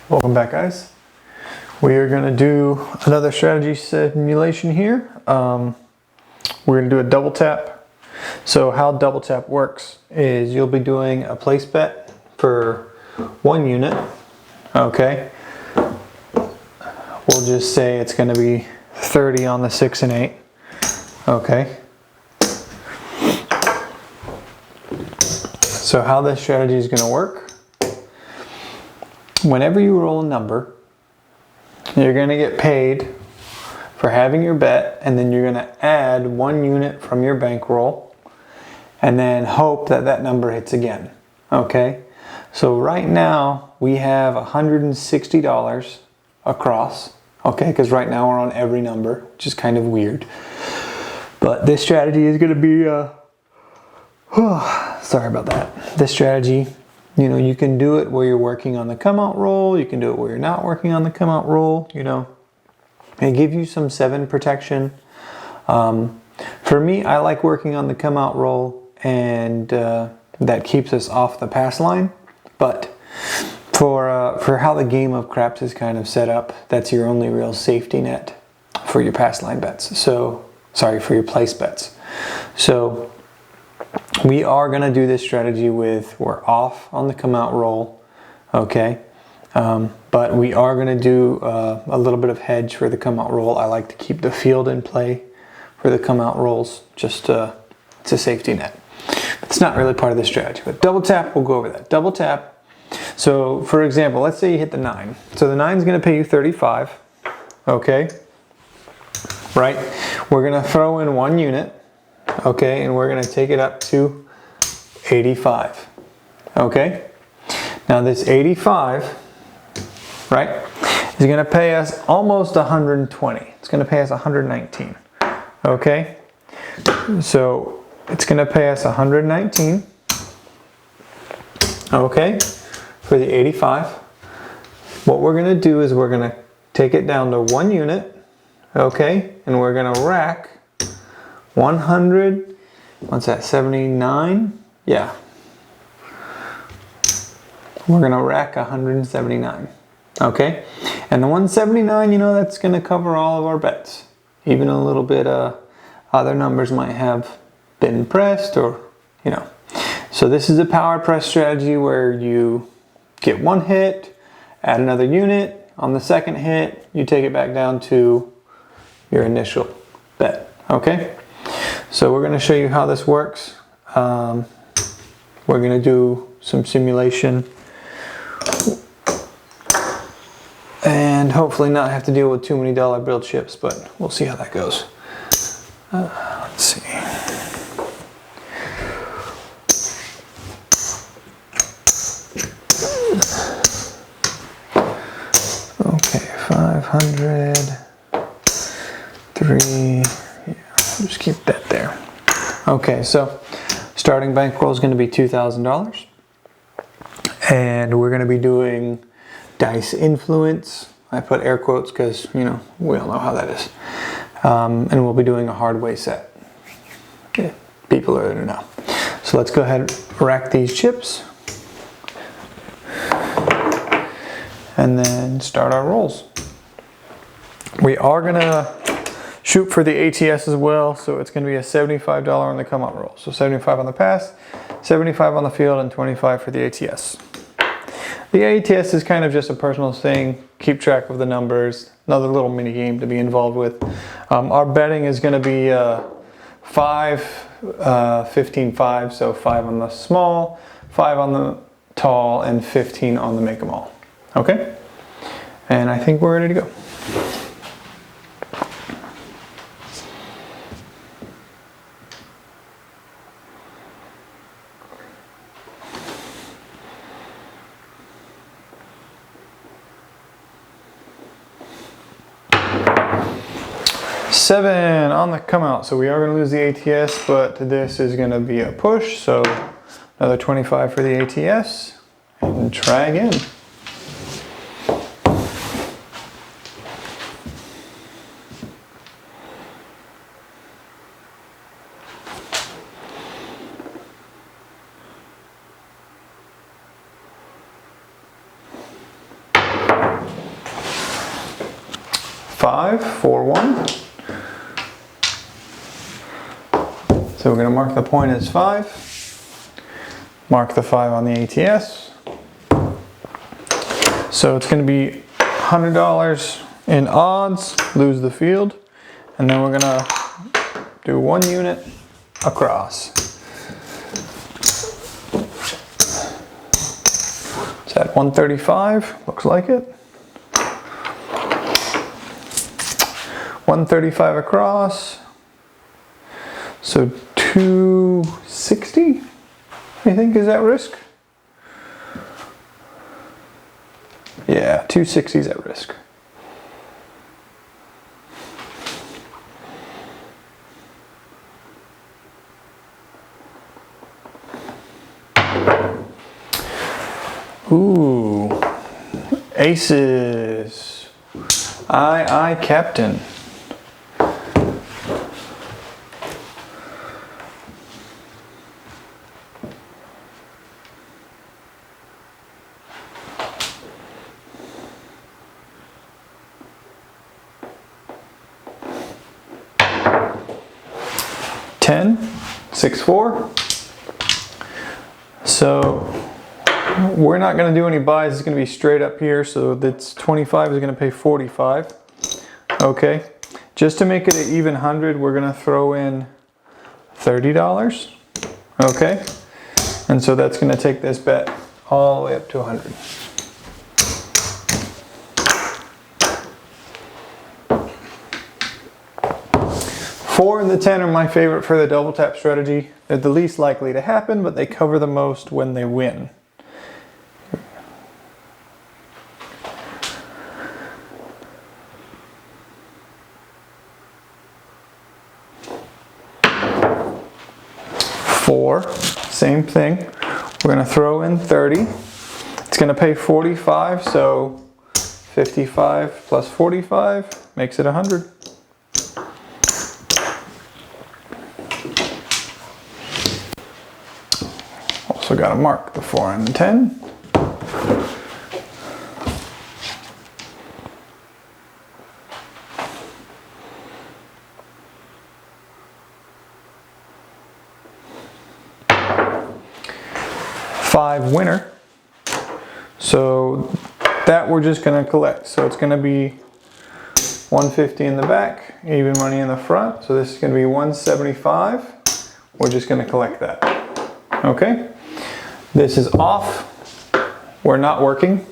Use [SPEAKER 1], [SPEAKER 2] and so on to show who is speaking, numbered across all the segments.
[SPEAKER 1] Welcome back, guys. We are going to do another strategy simulation here. We're going to do a double tap. So how double tap works is you'll be doing a place bet for 1 unit. Okay. We'll just say it's going to be 30 on the 6 and 8. Okay. So how this strategy is going to work, whenever you roll a number, you're going to get paid for having your bet, and then you're going to add 1 unit from your bankroll and then hope that that number hits again. Okay, so right now we have $160 across, okay, because right now we're on every number, which is kind of weird. But this strategy is going to be sorry about that. This strategy, you know, you can do it where you're working on the come out roll. You can do it where you're not working on the come out roll, you know. It gives you some 7 protection. For me, I like working on the come out roll, and that keeps us off the pass line. But for how the game of craps is kind of set up, that's your only real safety net for your pass line bets. So, sorry, for your place bets. So we are going to do this strategy with, we're off on the come out roll, okay, but we are going to do a little bit of hedge for the come out roll. I like to keep the field in play for the come out rolls, just it's a safety net. It's not really part of the strategy, but double tap, we'll go over that. Double tap, so for example, let's say you hit the 9. So the 9 is going to pay you 35, okay, right? We're going to throw in 1 unit. Okay, and we're going to take it up to 85. Okay, now this 85, right, is going to pay us almost 120. It's going to pay us 119. Okay, so it's going to pay us 119. Okay, for the 85. What we're going to do is we're going to take it down to 1 unit. Okay, and we're going to rack 100, what's that, 79? Yeah. We're going to rack 179. Okay? And the 179, you know, that's going to cover all of our bets. Even a little bit other numbers might have been pressed, or, you know. So this is a power press strategy where you get 1 hit, add another unit. On the second hit, you take it back down to your initial bet. Okay? So we're going to show you how this works. We're going to do some simulation and hopefully not have to deal with too many dollar bill chips, but we'll see how that goes. Let's see. Okay, 500, 3. Just keep that there. Okay, so starting bankroll is going to be $2,000, and we're going to be doing dice influence. I put air quotes because, you know, we all know how that is. And we'll be doing a Hardways set. Yeah, people are going to know. So let's go ahead and rack these chips, and then start our rolls. We are going to shoot for the ATS as well, so it's going to be a $75 on the come out roll. So 75 on the pass, 75 on the field, and 25 for the ATS. The ATS is kind of just a personal thing. Keep track of the numbers. Another little mini game to be involved with. Our betting is going to be 5, 15, 5. So 5 on the small, 5 on the tall, and 15 on the make 'em all. Okay? And I think we're ready to go. $7 on the come out, so we are going to lose the ATS, but this is going to be a push, so another 25 for the ATS, and try again. 5, 4, 1. So we're going to mark the point as 5. Mark the 5 on the ATS. So it's going to be $100 in odds, lose the field. And then we're going to do 1 unit across. It's at 135, looks like it. 135 across. So 260, I think, is at risk. Yeah, 260 is at risk. Ooh, aces. Aye, Captain. $10, 6, 4. So we're not going to do any buys. It's going to be straight up here. So that's 25 is going to pay 45. Okay. Just to make it an even 100, we're going to throw in $30. Okay. And so that's going to take this bet all the way up to 100. Four and the 10 are my favorite for the double tap strategy. They're the least likely to happen, but they cover the most when they win. Four, same thing. We're going to throw in 30. It's going to pay 45, so 55 plus 45 makes it 100. Also got to mark the 4 and the 10. Five winner. So that we're just going to collect. So it's going to be 150 in the back, even money in the front. So this is going to be 175. We're just going to collect that. Okay. This is off. We're not working.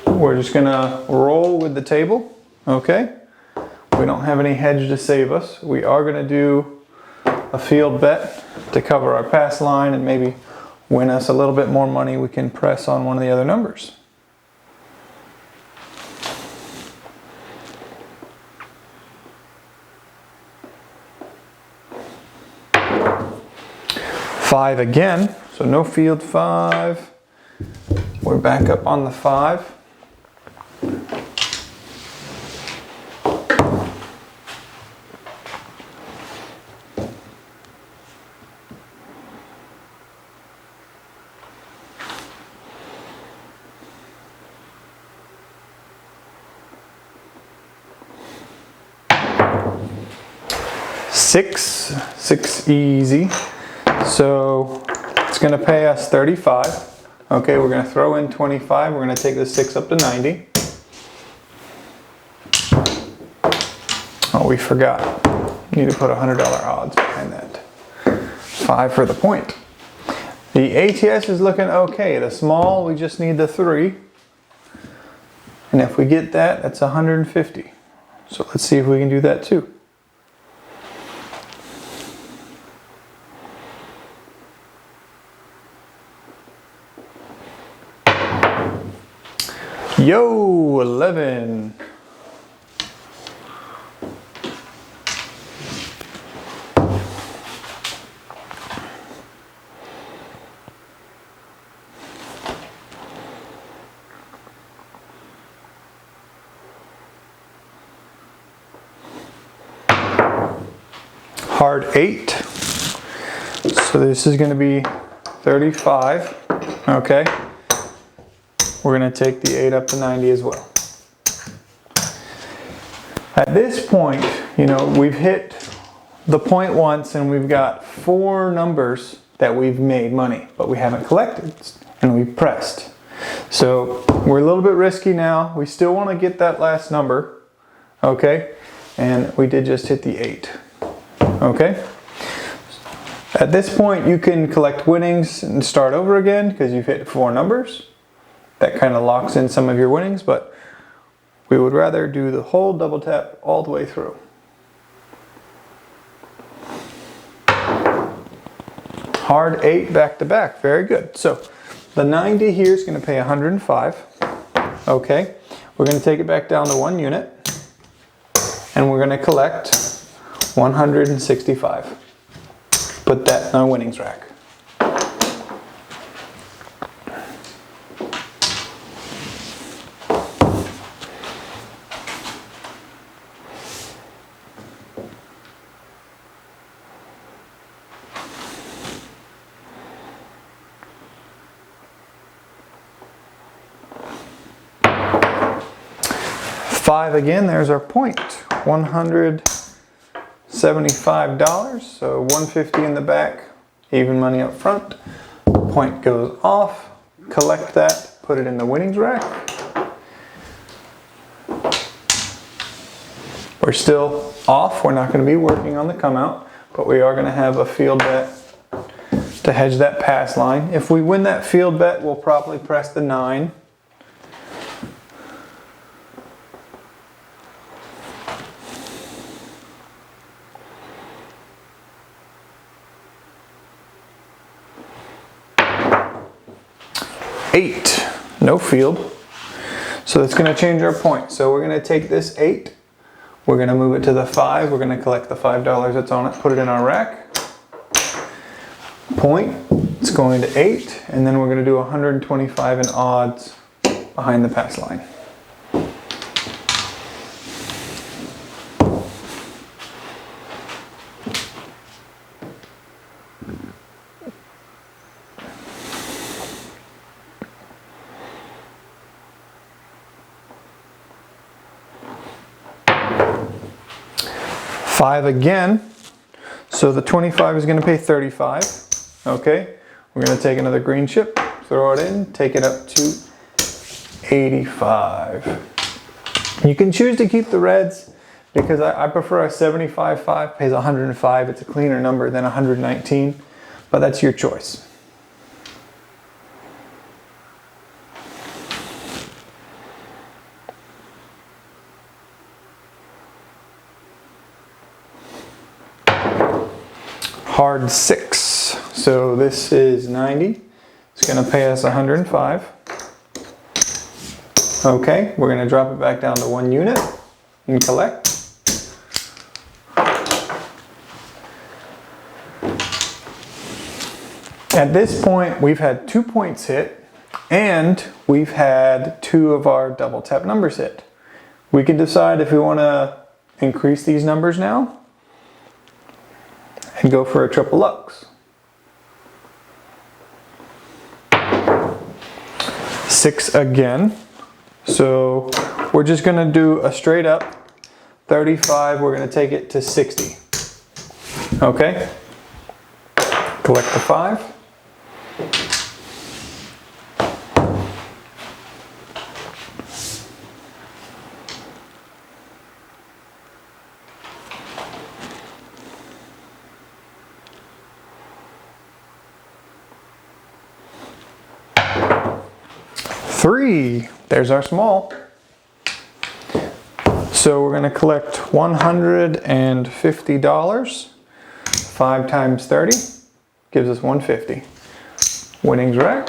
[SPEAKER 1] We're just going to roll with the table. Okay. We don't have any hedge to save us. We are going to do a field bet to cover our pass line and maybe win us a little bit more money. We can press on one of the other numbers. Five again, so no field 5. We're back up on the 5. Six easy. So it's going to pay us 35. Okay, we're going to throw in 25. We're going to take the 6 up to 90. Oh, we forgot. Need to put $100 odds behind that. 5 for the point. The ATS is looking okay. The small, we just need the 3. And if we get that, that's 150. So let's see if we can do that too. Yo, 11. Hard 8. So this is going to be 35. Okay. We're going to take the 8 up to 90 as well. At this point, you know, we've hit the point once and we've got 4 numbers that we've made money, but we haven't collected and we've pressed. So we're a little bit risky now. We still want to get that last number, okay? And we did just hit the 8, okay? At this point, you can collect winnings and start over again because you've hit 4 numbers. That kind of locks in some of your winnings, but we would rather do the whole double tap all the way through. Hard 8 back to back, very good. So the 90 here is going to pay 105. Okay, we're going to take it back down to 1 unit and we're going to collect 165. Put that in our winnings rack. Five again, there's our point, $175, so $150 in the back, even money up front. Point goes off, collect that, put it in the winnings rack. We're still off, we're not going to be working on the come out, but we are going to have a field bet to hedge that pass line. If we win that field bet, we'll probably press the 9. Eight, no field. So that's going to change our point. So we're going to take this 8, we're going to move it to the 5, we're going to collect the $5 that's on it, put it in our rack. Point, it's going to 8, and then we're going to do 125 in odds behind the pass line. Five again, so the 25 is going to pay 35. Okay, we're going to take another green chip, throw it in, take it up to 85. You can choose to keep the reds because I prefer a 75.5 pays 105. It's a cleaner number than 119, but that's your choice. Hard 6. So this is 90. It's going to pay us 105. Okay, we're going to drop it back down to 1 unit and collect. At this point, we've had 2 points hit and we've had 2 of our double tap numbers hit. We can decide if we want to increase these numbers now and go for a triple lux. 6 again. So we're just going to do a straight up 35. We're going to take it to 60. Okay. Collect the 5. Three, there's our small. So we're going to collect $150. 5 times 30 gives us 150. Winnings rack.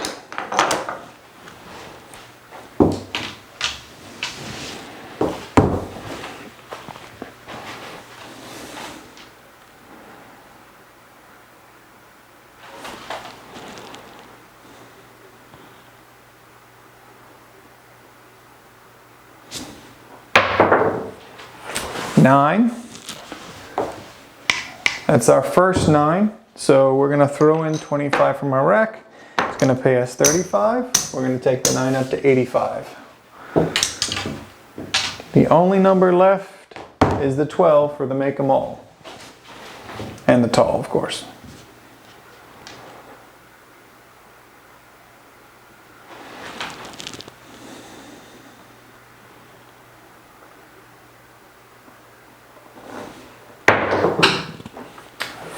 [SPEAKER 1] Nine. That's our first 9. So we're going to throw in 25 from our rack. It's going to pay us 35. We're going to take the 9 up to 85. The only number left is the 12 for the make 'em all. And the tall, of course.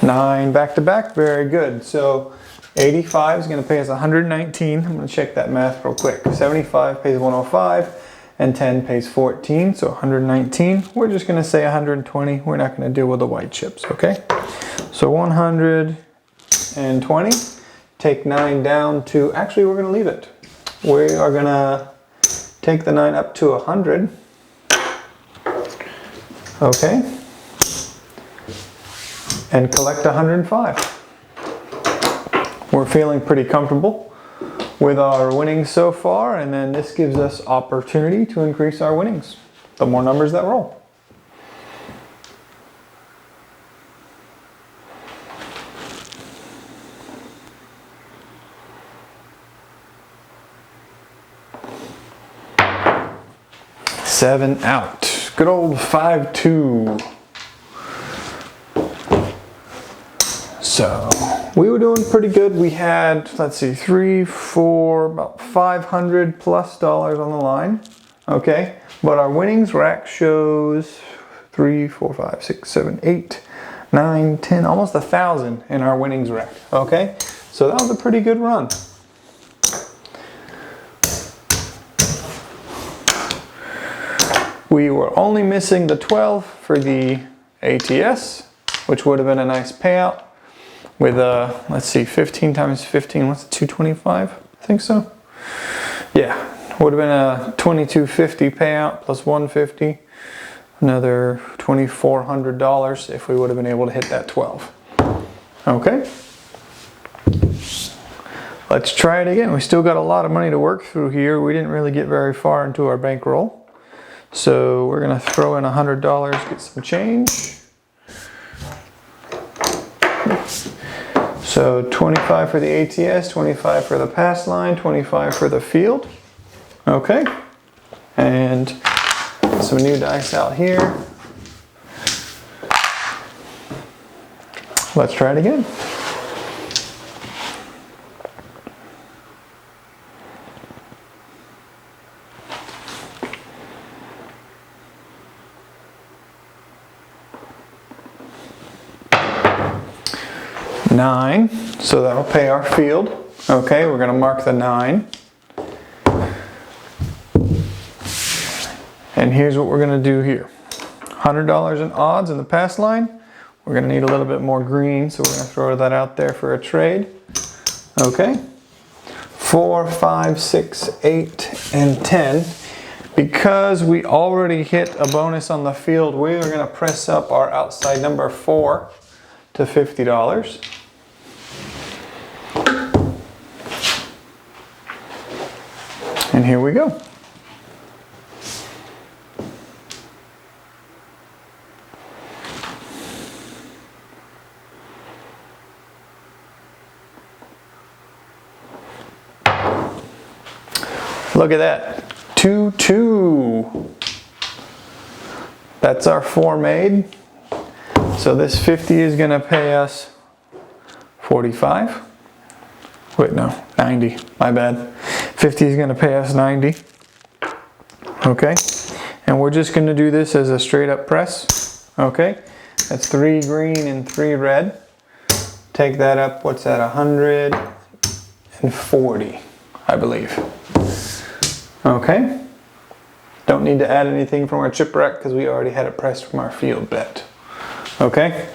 [SPEAKER 1] Nine back to back, very good. So 85 is going to pay us 119. I'm going to check that math real quick. 75 pays 105 and 10 pays 14, so 119. We're just going to say 120. We're not going to deal with the white chips, okay? So 120. Take 9 down to, actually we're going to leave it. We are going to take the 9 up to 100. Okay. And collect 105. We're feeling pretty comfortable with our winnings so far, and then this gives us opportunity to increase our winnings. The more numbers that roll. Seven out. Good old 5-2. So we were doing pretty good. We had, let's see, 3, 4, about $500 plus on the line. Okay, but our winnings rack shows 3, 4, 5, 6, 7, 8, 9, 10, almost 1,000 in our winnings rack. Okay, so that was a pretty good run. We were only missing the 12 for the ATS, which would have been a nice payout. With let's see, 15 times 15, what's it, 225? I think so. Yeah, would have been a $2,250 payout plus 150, another $2,400 if we would have been able to hit that 12. Okay. Let's try it again. We still got a lot of money to work through here. We didn't really get very far into our bankroll. So we're gonna throw in $100, get some change. So 25 for the ATS, 25 for the pass line, 25 for the field. Okay. And some new dice out here. Let's try it again. Nine, so that'll pay our field. Okay, we're gonna mark the 9. And here's what we're gonna do here. $100 in odds in the pass line. We're gonna need a little bit more green, so we're gonna throw that out there for a trade. Okay, 4, 5, 6, 8, and 10. Because we already hit a bonus on the field, we are gonna press up our outside number 4 to $50. And here we go. Look at that. 2-2. That's our 4 made. So this 50 is going to pay us 45. Wait, no, 90. My bad. 50 is going to pay us 90. Okay. And we're just going to do this as a straight up press. Okay. That's 3 green and 3 red. Take that up. What's that? 140, I believe. Okay. Don't need to add anything from our chip rack because we already had it pressed from our field bet. Okay.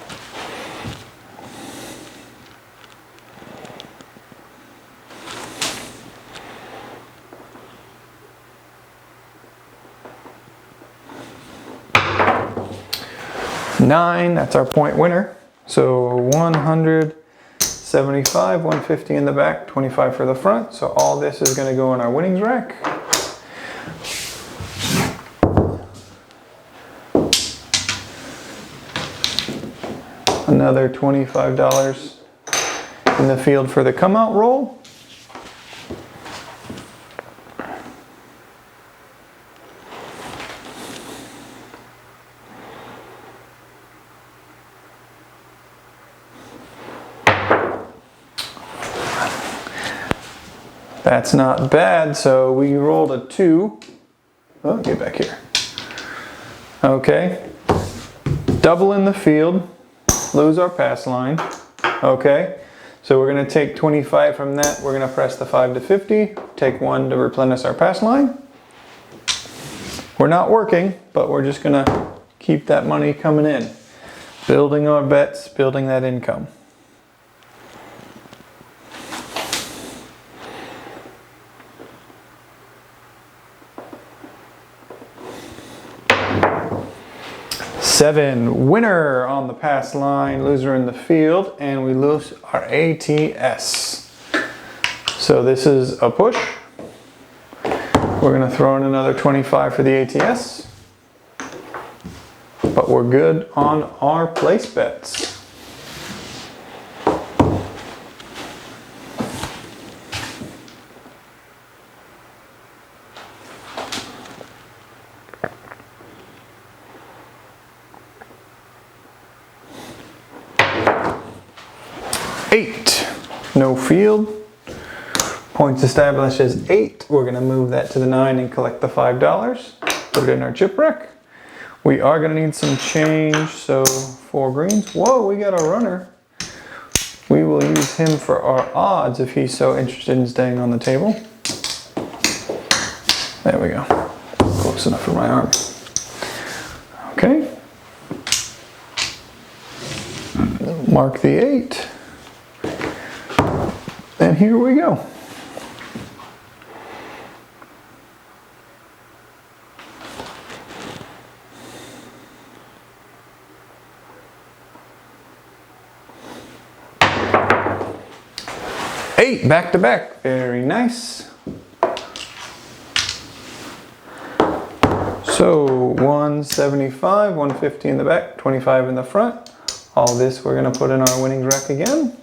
[SPEAKER 1] Nine, that's our point winner. So 175, 150 in the back, 25 for the front. So all this is going to go in our winnings rack. Another $25 in the field for the come out roll. That's not bad. So we rolled a 2. Oh, get back here. Okay. Double in the field. Lose our pass line. Okay. So we're going to take 25 from that. We're going to press the 5 to 50. Take 1 to replenish our pass line. We're not working, but we're just going to keep that money coming in. Building our bets, building that income. Seven, winner on the pass line, loser in the field, and we lose our ATS. So this is a push. We're going to throw in another 25 for the ATS. But we're good on our place bets. Eight, no field. Points established as 8. We're going to move that to the 9 and collect the $5. Put it in our chip wreck. We are going to need some change, so 4 greens. Whoa, we got a runner. We will use him for our odds if he's so interested in staying on the table. There we go. Close enough for my arm. Okay. Mark the 8. And here we go. Eight back to back, very nice. So 175, 150 in the back, 25 in the front. All this we're going to put in our winnings rack again.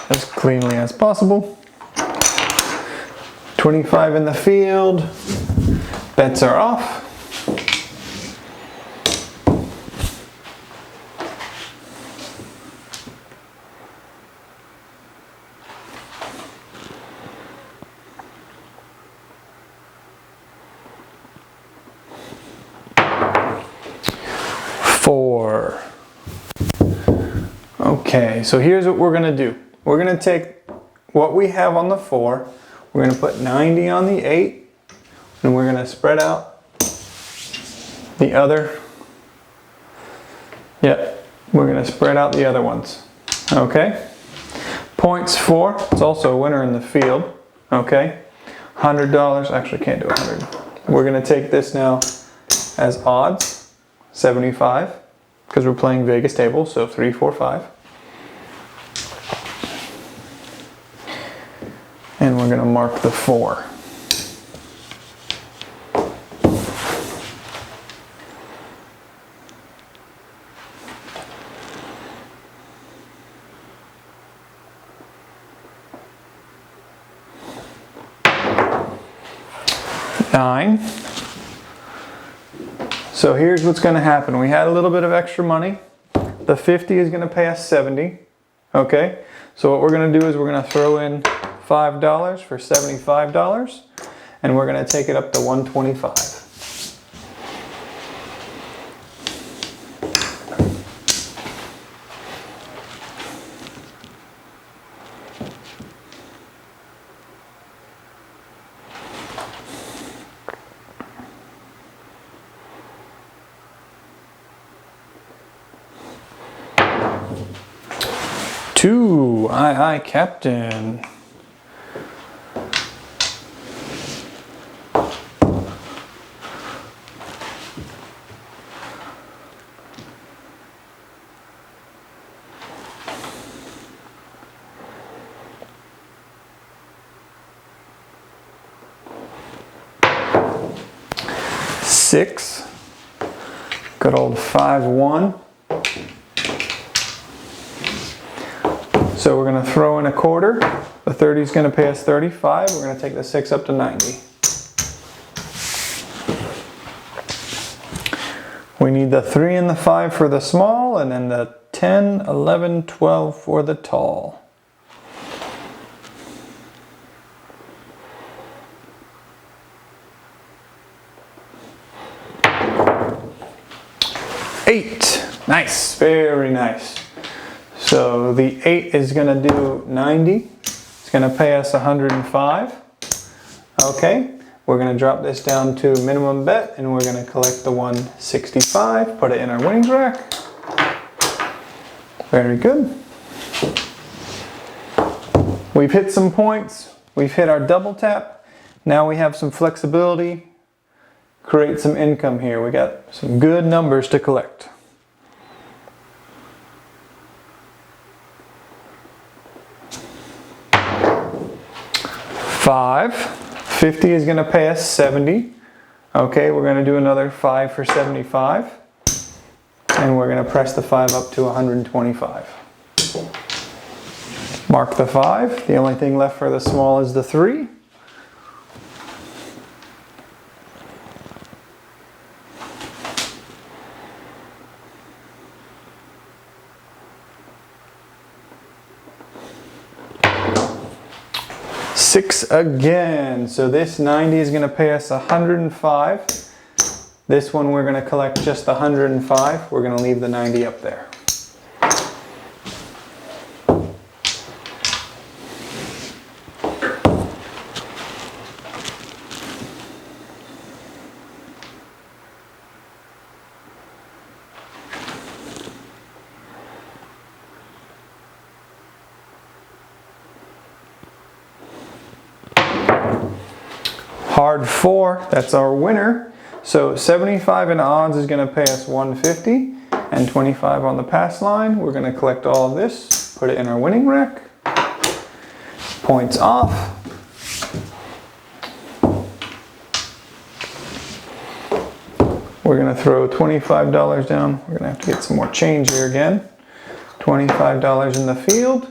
[SPEAKER 1] As cleanly as possible. 25 in the field. Bets are off. Four. Okay, so here's what we're going to do. We're going to take what we have on the 4, we're going to put 90 on the 8, and we're going to spread out the other. Yep, we're going to spread out the other ones. Okay? Points 4, it's also a winner in the field. Okay? $100, actually can't do 100. We're going to take this now as odds. 75, because we're playing Vegas table, so 3, 4, 5. And we're going to mark the 4. Nine. So here's what's going to happen. We had a little bit of extra money. The 50 is going to pay us 70. Okay? So what we're going to do is we're going to throw in $5 for $75. And we're going to take it up to 125. Two, aye, Captain. Six, good old 5-1. So we're going to throw in a quarter. The 30 is going to pay us 35. We're going to take the 6 up to 90. We need the 3 and the 5 for the small, and then the 10, 11, 12 for the tall. 8. Nice, very nice. So the 8 is going to do 90. It's going to pay us 105. Okay, we're going to drop this down to minimum bet and we're going to collect the 165, put it in our winnings rack. Very good. We've hit some points. We've hit our double tap. Now we have some flexibility. Create some income here. We got some good numbers to collect. 5. 50 is going to pay us 70. Okay, we're going to do another 5 for 75. And we're going to press the 5 up to 125. Mark the 5. The only thing left for the small is the 3. Six again. So this 90 is going to pay us 105. This one we're going to collect just 105. We're going to leave the 90 up there. Hard 4, that's our winner. So 75 in odds is going to pay us 150 and 25 on the pass line. We're going to collect all of this, put it in our winning rack. Points off. We're going to throw $25 down. We're going to have to get some more change here again. $25 in the field.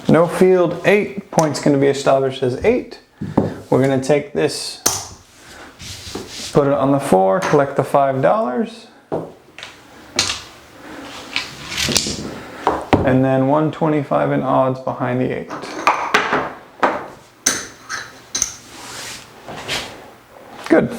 [SPEAKER 1] No field, 8. Points going to be established as 8. We're going to take this, put it on the 4, collect the $5. And then 125 in odds behind the 8. Good.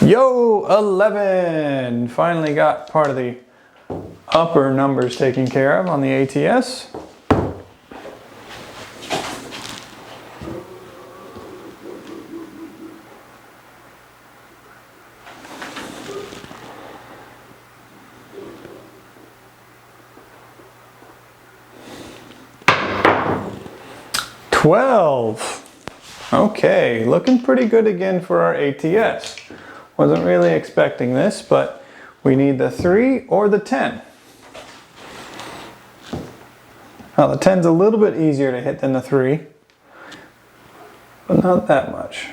[SPEAKER 1] Yo, 11! Finally got part of the upper numbers taken care of on the ATS. $12. Okay, looking pretty good again for our ATS. Wasn't really expecting this, but we need the 3 or the 10. Now the 10's a little bit easier to hit than the 3, but not that much.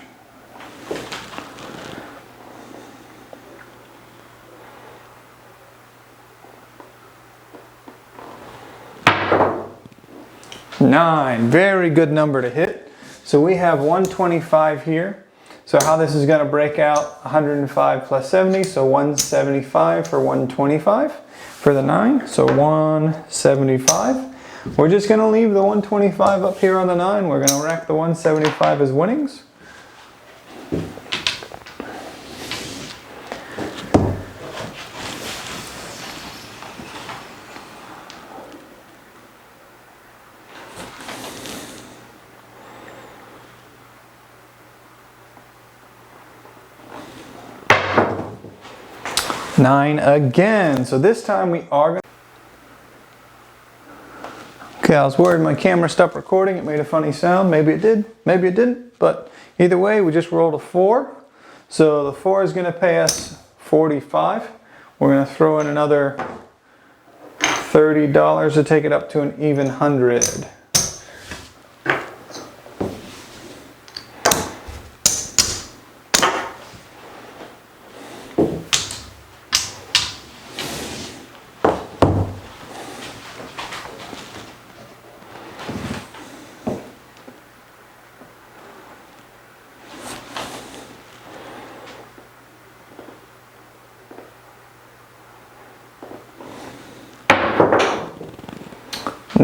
[SPEAKER 1] $9, very good number to hit. So we have 125 here. So how this is going to break out, 105 plus 70, so 175 for 125 for the 9, so 175. We're just going to leave the 125 up here on the 9. We're going to rack the 175 as winnings. $9 again. So this time we are going to... Okay, I was worried my camera stopped recording. It made a funny sound. Maybe it did, maybe it didn't. But either way, we just rolled a 4. So the 4 is going to pay us 45. We're going to throw in another $30 to take it up to an even 100.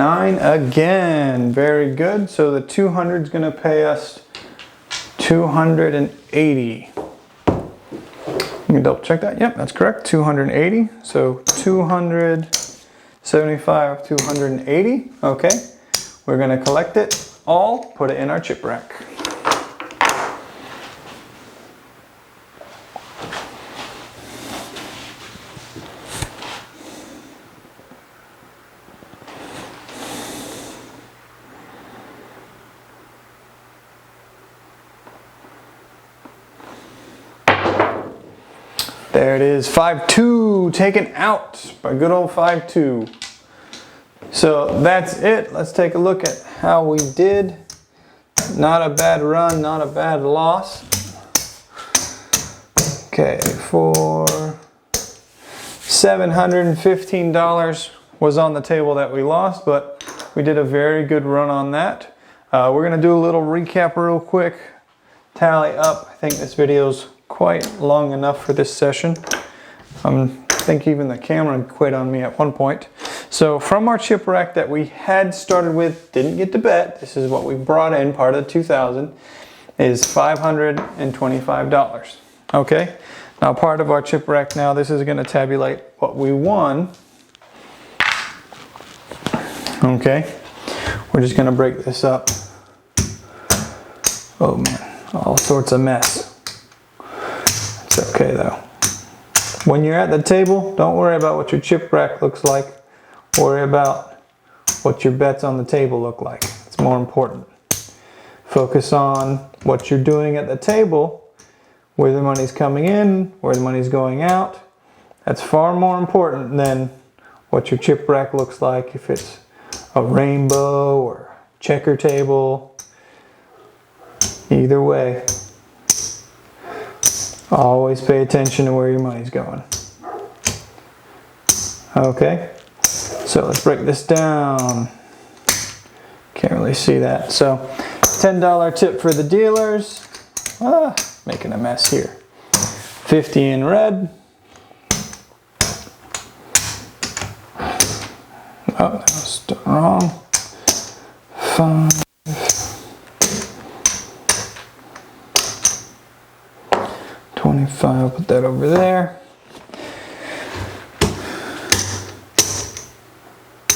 [SPEAKER 1] 9 again. Very good. So the 200 is going to pay us 280. Let me double check that. Yep, that's correct. 280. So 275, 280. Okay. We're going to collect it all, put it in our chip rack. There it is, 5.2 taken out by good old 5.2. So that's it. Let's take a look at how we did. Not a bad run, not a bad loss. Okay, for $715 was on the table that we lost, but we did a very good run on that. We're gonna do a little recap real quick, tally up. I think this video's quite long enough for this session. I think even the camera quit on me at one point. So from our chip rack that we had started with, didn't get to bet, this is what we brought in, part of the 2000, is $525. Okay, now part of our chip rack now, this is gonna tabulate what we won. Okay, we're just gonna break this up. Oh man, all sorts of mess. It's okay though. When you're at the table, don't worry about what your chip rack looks like. Worry about what your bets on the table look like. It's more important. Focus on what you're doing at the table, where the money's coming in, where the money's going out. That's far more important than what your chip rack looks like, if it's a rainbow or checker table. Either way, always pay attention to where your money's going. Okay, so let's break this down. Can't really see that. So $10 tip for the dealers. Making a mess here. 50 in red. Oh, that was wrong. 5. 25, I'll put that over there.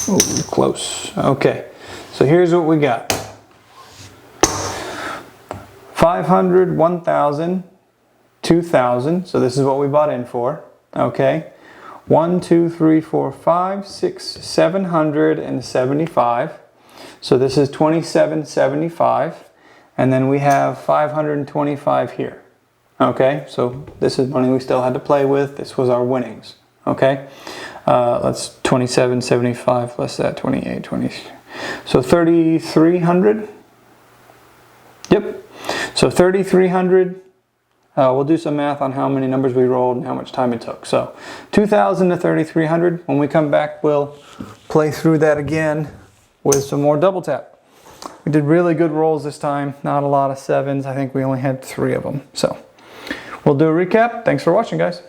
[SPEAKER 1] Ooh, close. Okay, so here's what we got. 500, 1,000, 2,000. So this is what we bought in for. Okay. 1, 2, 3, 4, 5, 6, 775. So this is 2775. And then we have 525 here. Okay, so this is money we still had to play with. This was our winnings. Okay, let's 2775 plus that 28, 20. So 3,300. Yep. So 3,300. We'll do some math on how many numbers we rolled and how much time it took. So 2,000 to 3,300. When we come back, we'll play through that again with some more double tap. We did really good rolls this time. Not a lot of sevens. I think we only had 3 of them. So we'll do a recap. Thanks for watching, guys.